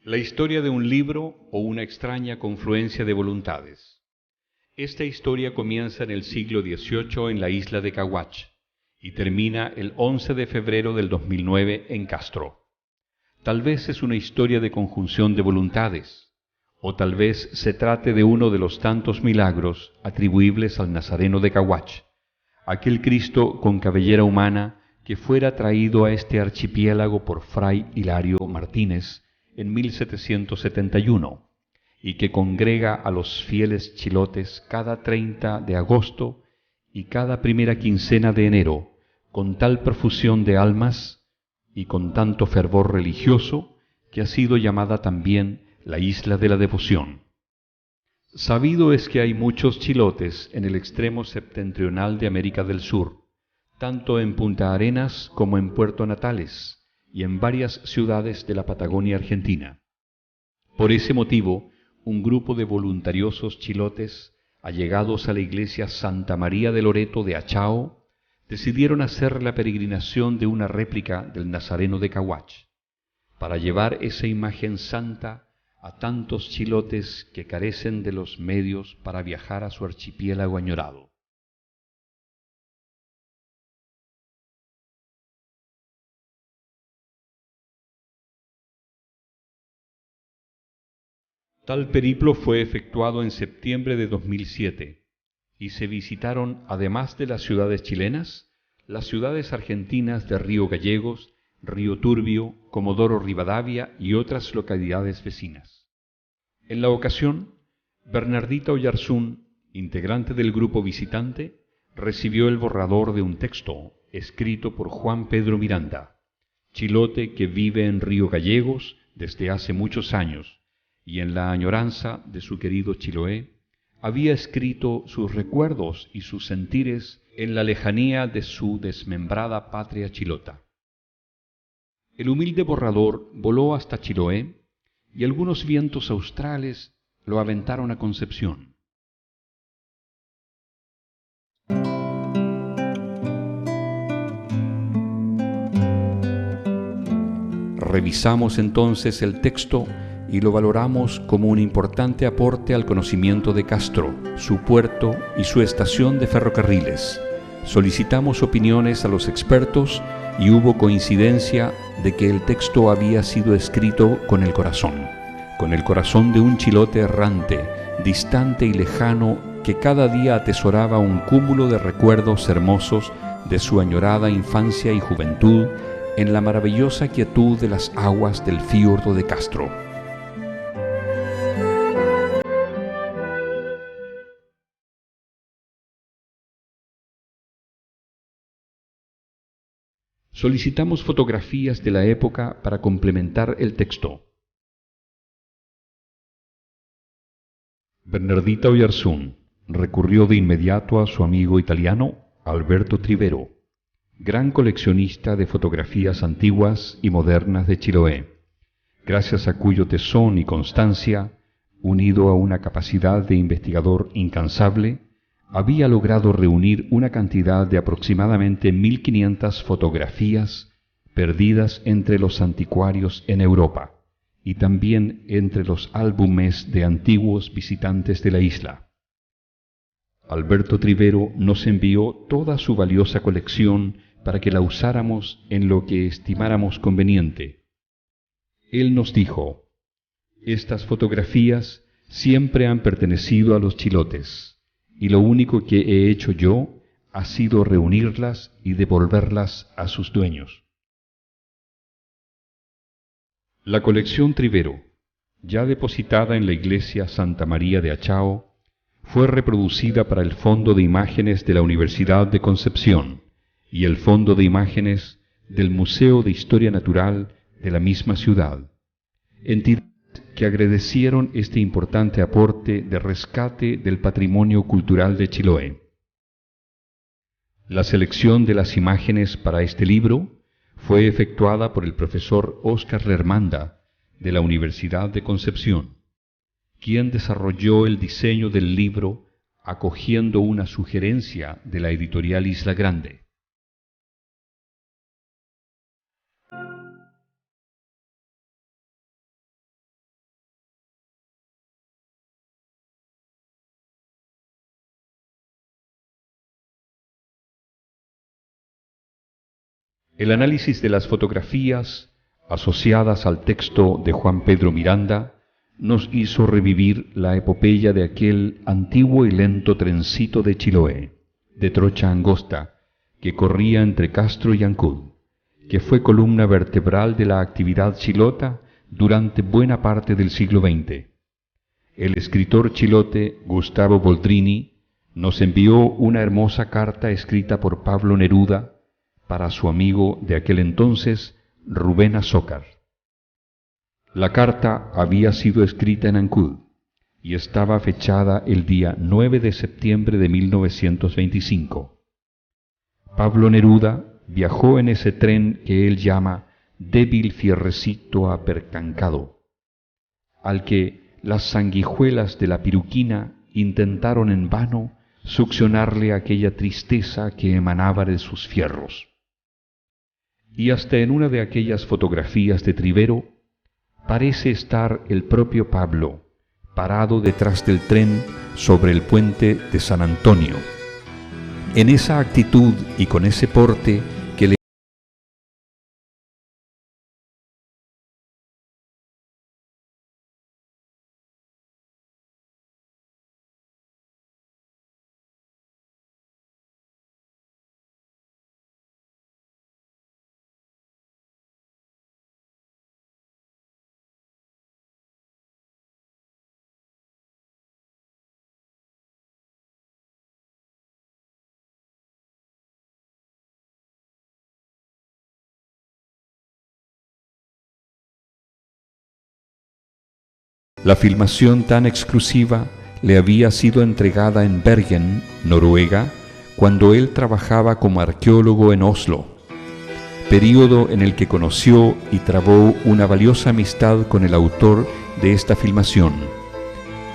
La historia de un libro o una extraña confluencia de voluntades. Esta historia comienza en el siglo XVIII en la isla de Caguach y termina el 11 de febrero del 2009 en Castro. Tal vez es una historia de conjunción de voluntades, o tal vez se trate de uno de los tantos milagros atribuibles al Nazareno de Caguach, aquel Cristo con cabellera humana que fuera traído a este archipiélago por Fray Hilario Martínez en 1771 y que congrega a los fieles chilotes cada 30 de agosto y cada primera quincena de enero con tal profusión de almas y con tanto fervor religioso que ha sido llamada también la isla de la devoción. Sabido es que hay muchos chilotes en el extremo septentrional de América del Sur, tanto en Punta Arenas como en Puerto Natales y en varias ciudades de la Patagonia Argentina. Por ese motivo, un grupo de voluntariosos chilotes, allegados a la iglesia Santa María de Loreto de Achao, decidieron hacer la peregrinación de una réplica del Nazareno de Caguach, para llevar esa imagen santa a tantos chilotes que carecen de los medios para viajar a su archipiélago añorado. Tal periplo fue efectuado en septiembre de 2007 y se visitaron, además de las ciudades chilenas, las ciudades argentinas de Río Gallegos, Río Turbio, Comodoro Rivadavia y otras localidades vecinas. En la ocasión, Bernardita Oyarzún, integrante del grupo visitante, recibió el borrador de un texto escrito por Juan Pedro Miranda, chilote que vive en Río Gallegos desde hace muchos años, y en la añoranza de su querido Chiloé, había escrito sus recuerdos y sus sentires en la lejanía de su desmembrada patria chilota. El humilde borrador voló hasta Chiloé y algunos vientos australes lo aventaron a Concepción. Revisamos entonces el texto y lo valoramos como un importante aporte al conocimiento de Castro, su puerto y su estación de ferrocarriles. Solicitamos opiniones a los expertos y hubo coincidencia de que el texto había sido escrito con el corazón de un chilote errante, distante y lejano, que cada día atesoraba un cúmulo de recuerdos hermosos de su añorada infancia y juventud en la maravillosa quietud de las aguas del fiordo de Castro. Solicitamos fotografías de la época para complementar el texto. Bernardita Oyarzún recurrió de inmediato a su amigo italiano Alberto Trivero, gran coleccionista de fotografías antiguas y modernas de Chiloé, gracias a cuyo tesón y constancia, unido a una capacidad de investigador incansable, había logrado reunir una cantidad de aproximadamente 1500 fotografías perdidas entre los anticuarios en Europa y también entre los álbumes de antiguos visitantes de la isla. Alberto Trivero nos envió toda su valiosa colección para que la usáramos en lo que estimáramos conveniente. Él nos dijo: estas fotografías siempre han pertenecido a los chilotes, y lo único que he hecho yo ha sido reunirlas y devolverlas a sus dueños. La colección Trivero, ya depositada en la iglesia Santa María de Achao, fue reproducida para el Fondo de Imágenes de la Universidad de Concepción y el Fondo de Imágenes del Museo de Historia Natural de la misma ciudad, entidades que agradecieron este importante aporte de rescate del patrimonio cultural de Chiloé. La selección de las imágenes para este libro fue efectuada por el profesor Óscar Lermanda de la Universidad de Concepción, quien desarrolló el diseño del libro acogiendo una sugerencia de la editorial Isla Grande. El análisis de las fotografías asociadas al texto de Juan Pedro Miranda nos hizo revivir la epopeya de aquel antiguo y lento trencito de Chiloé, de trocha angosta, que corría entre Castro y Ancud, que fue columna vertebral de la actividad chilota durante buena parte del siglo XX. El escritor chilote Gustavo Boldrini nos envió una hermosa carta escrita por Pablo Neruda para su amigo de aquel entonces, Rubén Azócar. La carta había sido escrita en Ancud y estaba fechada el día 9 de septiembre de 1925. Pablo Neruda viajó en ese tren que él llama débil fierrecito apercancado, al que las sanguijuelas de la piruquina intentaron en vano succionarle aquella tristeza que emanaba de sus fierros. Y hasta en una de aquellas fotografías de Trivero parece estar el propio Pablo parado detrás del tren sobre el puente de San Antonio, en esa actitud y con ese porte que le... La filmación tan exclusiva le había sido entregada en Bergen, Noruega, cuando él trabajaba como arqueólogo en Oslo, período en el que conoció y trabó una valiosa amistad con el autor de esta filmación.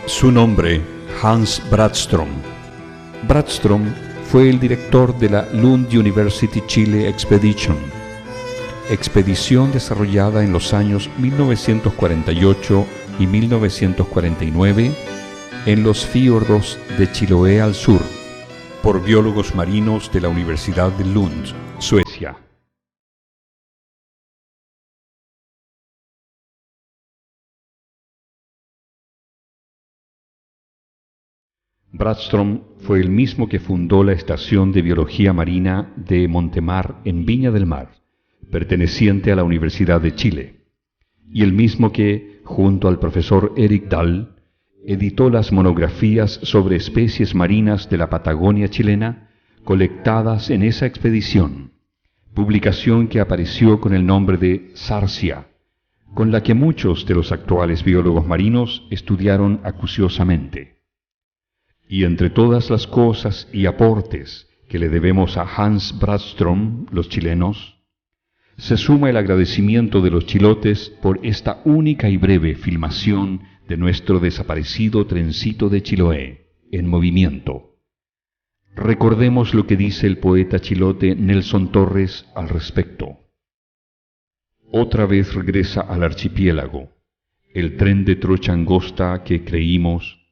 Su nombre, Hans Brännström. Brännström fue el director de la Lund University Chile Expedition, expedición desarrollada en los años 1948 y 1949 en los fiordos de Chiloé al sur, por biólogos marinos de la Universidad de Lund, Suecia. Brännström fue el mismo que fundó la Estación de Biología Marina de Montemar en Viña del Mar, perteneciente a la Universidad de Chile, y el mismo que, junto al profesor Eric Dahl, editó las monografías sobre especies marinas de la Patagonia chilena colectadas en esa expedición, publicación que apareció con el nombre de Sarsia, con la que muchos de los actuales biólogos marinos estudiaron acuciosamente. Y entre todas las cosas y aportes que le debemos a Hans Brännström, los chilenos, se suma el agradecimiento de los chilotes por esta única y breve filmación de nuestro desaparecido trencito de Chiloé, en movimiento. Recordemos lo que dice el poeta chilote Nelson Torres al respecto. Otra vez regresa al archipiélago el tren de trocha angosta que creímos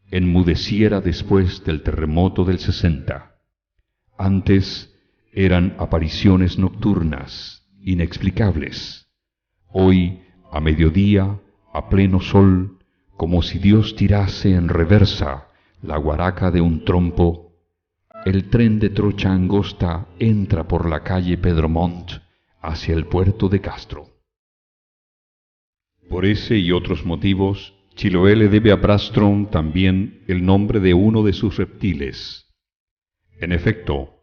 enmudeciera después del terremoto del 60. Antes eran apariciones nocturnas, inexplicables. Hoy, a mediodía, a pleno sol, como si Dios tirase en reversa la guaraca de un trompo, el tren de trocha angosta entra por la calle Pedro Montt hacia el puerto de Castro. Por ese y otros motivos, Chiloé le debe a Brännström también el nombre de uno de sus reptiles. En efecto,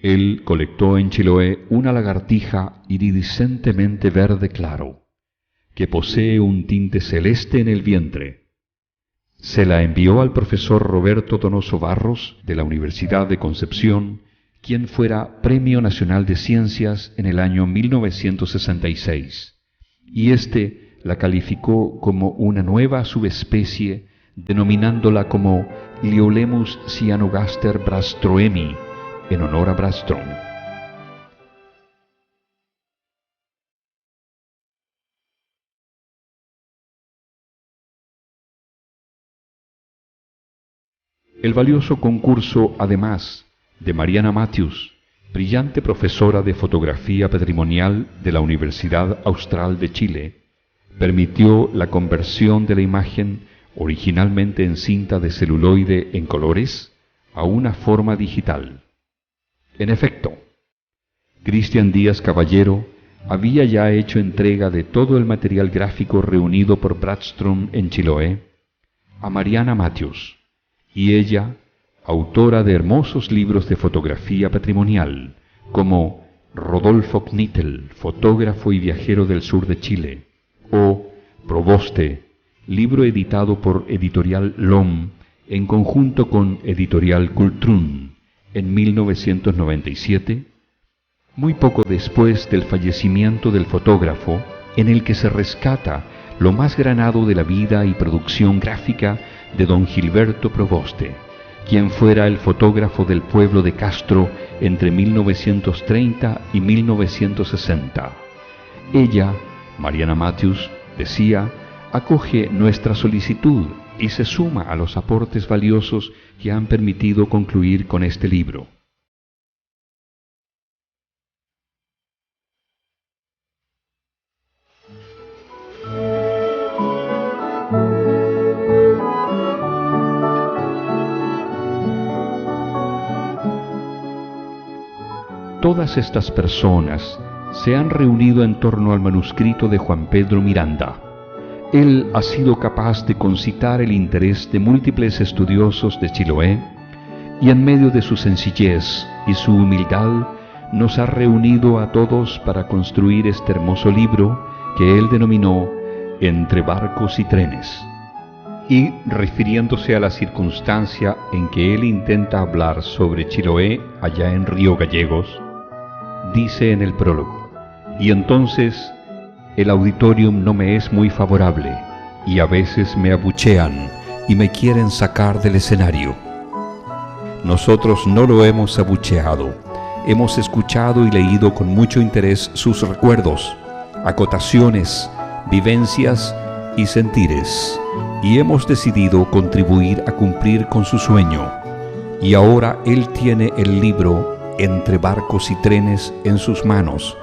él colectó en Chiloé una lagartija iridiscentemente verde claro, que posee un tinte celeste en el vientre. Se la envió al profesor Roberto Donoso Barros, de la Universidad de Concepción, quien fuera Premio Nacional de Ciencias en el año 1966, y éste la calificó como una nueva subespecie, denominándola como Liolemus cyanogaster brännströmi, en honor a Brännström. El valioso concurso, además, de Mariana Matthews, brillante profesora de fotografía patrimonial de la Universidad Austral de Chile, permitió la conversión de la imagen, originalmente en cinta de celuloide en colores, a una forma digital. En efecto, Cristian Díaz Caballero había ya hecho entrega de todo el material gráfico reunido por Bradstrom en Chiloé a Mariana Matthews, y ella, autora de hermosos libros de fotografía patrimonial, como Rodolfo Knittel, fotógrafo y viajero del sur de Chile, o Proboste, libro editado por Editorial LOM en conjunto con Editorial Cultrún en 1997, muy poco después del fallecimiento del fotógrafo, en el que se rescata lo más granado de la vida y producción gráfica de don Gilberto Proboste, quien fuera el fotógrafo del pueblo de Castro entre 1930 y 1960. Ella, Mariana Matthews, decía, acoge nuestra solicitud y se suma a los aportes valiosos que han permitido concluir con este libro. Todas estas personas se han reunido en torno al manuscrito de Juan Pedro Miranda. Él ha sido capaz de concitar el interés de múltiples estudiosos de Chiloé y en medio de su sencillez y su humildad nos ha reunido a todos para construir este hermoso libro que él denominó Entre barcos y trenes. Y refiriéndose a la circunstancia en que él intenta hablar sobre Chiloé allá en Río Gallegos, dice en el prólogo: y entonces el auditorium no me es muy favorable, y a veces me abuchean y me quieren sacar del escenario. Nosotros no lo hemos abucheado, hemos escuchado y leído con mucho interés sus recuerdos, acotaciones, vivencias y sentires, y hemos decidido contribuir a cumplir con su sueño, y ahora él tiene el libro Entre barcos y trenes en sus manos,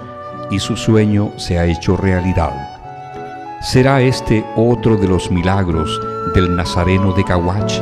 y su sueño se ha hecho realidad. ¿Será este otro de los milagros del Nazareno de Caguach